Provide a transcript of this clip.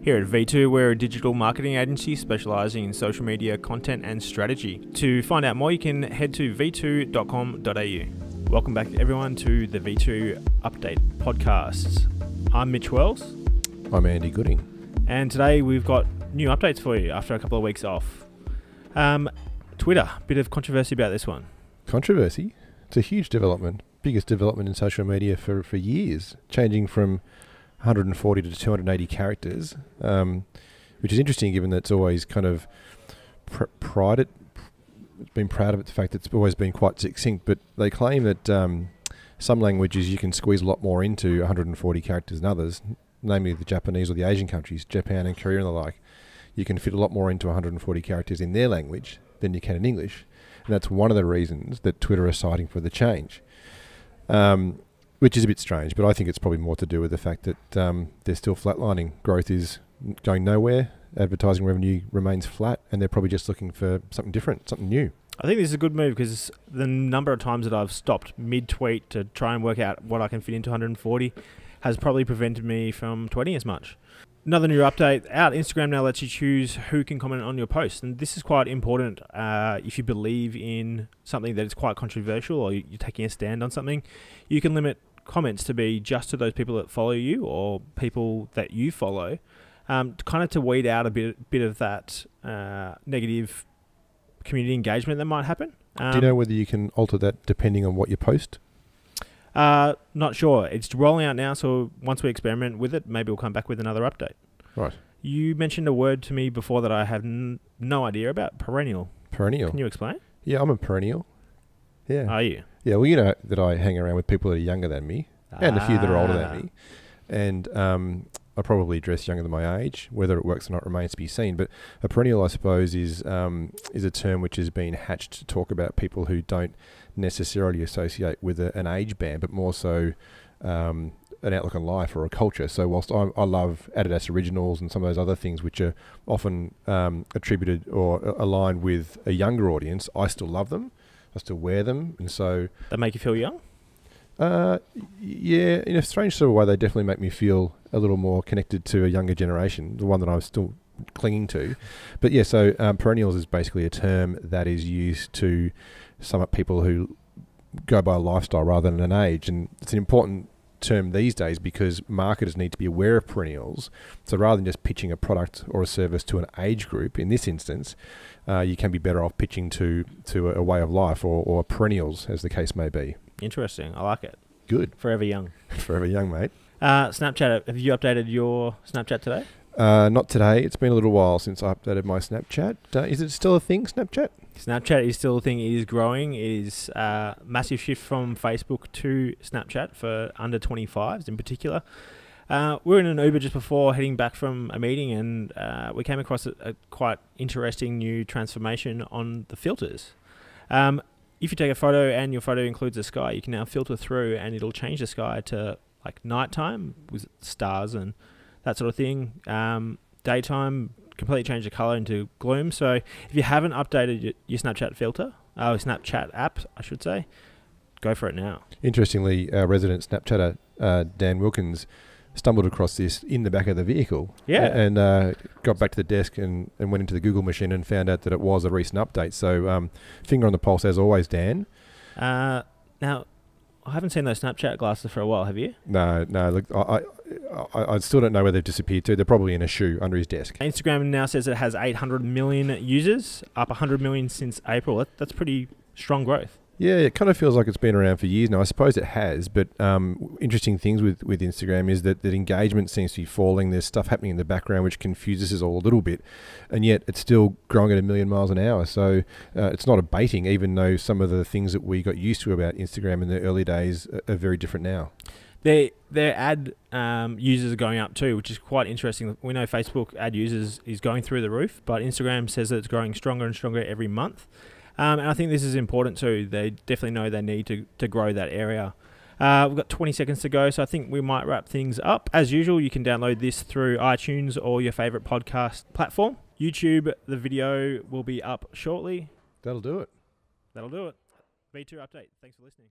Here at V2, we're a digital marketing agency specialising in social media content and strategy. To find out more, you can head to v2.com.au. Welcome back, everyone, to the V2 Update Podcasts. I'm Mitch Wells. I'm Andy Gooding. And today we've got new updates for you after a couple of weeks off. Twitter, bit of controversy about this one. Controversy? It's a huge development. Biggest development in social media for years. Changing from 140 to 280 characters, which is interesting given that it's always kind of it's been proud of it, the fact that it's always been quite succinct, but they claim that some languages you can squeeze a lot more into 140 characters than others, namely the Japanese or the Asian countries, Japan and Korea and the like. You can fit a lot more into 140 characters in their language than you can in English, and that's one of the reasons that Twitter are citing for the change. Which is a bit strange, but I think it's probably more to do with the fact that they're still flatlining. Growth is going nowhere. Advertising revenue remains flat, and they're probably just looking for something different, something new. I think this is a good move because the number of times that I've stopped mid-tweet to try and work out what I can fit into 140 has probably prevented me from tweeting as much. Another new update out. Instagram now lets you choose who can comment on your post, and this is quite important if you believe in something that is quite controversial or you're taking a stand on something. You can limit comments to be just to those people that follow you or people that you follow, kind of to weed out a bit of that negative community engagement that might happen. Do you know whether you can alter that depending on what you post? Not sure. It's rolling out now, so once we experiment with it, maybe we'll come back with another update. Right. You mentioned a word to me before that I have no idea about. Perennial. Perennial. Can you explain? Yeah, I'm a perennial. Yeah. Are you? Yeah, well, you know that I hang around with people that are younger than me and a few that are older than me. And I probably dress younger than my age. Whether it works or not remains to be seen. But a perennial, I suppose, is a term which has been hatched to talk about people who don't necessarily associate with an age band, but more so an outlook on life or a culture. So whilst I love Adidas Originals and some of those other things which are often attributed or aligned with a younger audience, I still love them. I still wear them. And so... That make you feel young? Yeah, in a strange sort of way, they definitely make me feel a little more connected to a younger generation, the one that I'm still clinging to. But yeah, so perennials is basically a term that is used to sum up people who go by a lifestyle rather than an age. And it's an important term these days because marketers need to be aware of perennials. So rather than just pitching a product or a service to an age group, in this instance, you can be better off pitching to a way of life or perennials, as the case may be. Interesting. I like it. Good. Forever young. Forever young, mate. Snapchat. Have you updated your Snapchat today? Not today. It's been a little while since I updated my Snapchat. Is it still a thing, Snapchat? Snapchat is still a thing. It is growing. It is a massive shift from Facebook to Snapchat for under 25s in particular. We were in an Uber just before heading back from a meeting, and we came across a quite interesting new transformation on the filters. If you take a photo and your photo includes the sky, you can now filter through and it'll change the sky to like nighttime with stars and that sort of thing. Daytime, completely change the color into gloom. So if you haven't updated your Snapchat filter, Snapchat app, I should say, go for it now. Interestingly, Resident Snapchatter Dan Wilkins stumbled across this in the back of the vehicle. Yeah. And got back to the desk and went into the Google machine and found out that it was a recent update. So finger on the pulse as always, Dan. Now, I haven't seen those Snapchat glasses for a while, have you? No. Look, I still don't know where they've disappeared to. They're probably in a shoe under his desk. Instagram now says it has 800 million users, up 100 million since April. That's pretty strong growth. Yeah, it kind of feels like it's been around for years now. I suppose it has, but interesting things with Instagram is that engagement seems to be falling. There's stuff happening in the background which confuses us all a little bit, and yet it's still growing at 1,000,000 miles an hour. So it's not abating, even though some of the things that we got used to about Instagram in the early days are very different now. Their ad users are going up too, which is quite interesting. We know Facebook ad users is going through the roof, but Instagram says that it's growing stronger and stronger every month. And I think this is important too. They definitely know they need to grow that area. We've got 20 seconds to go, so I think we might wrap things up. As usual, you can download this through iTunes or your favourite podcast platform. YouTube, the video will be up shortly. That'll do it. V2 update. Thanks for listening.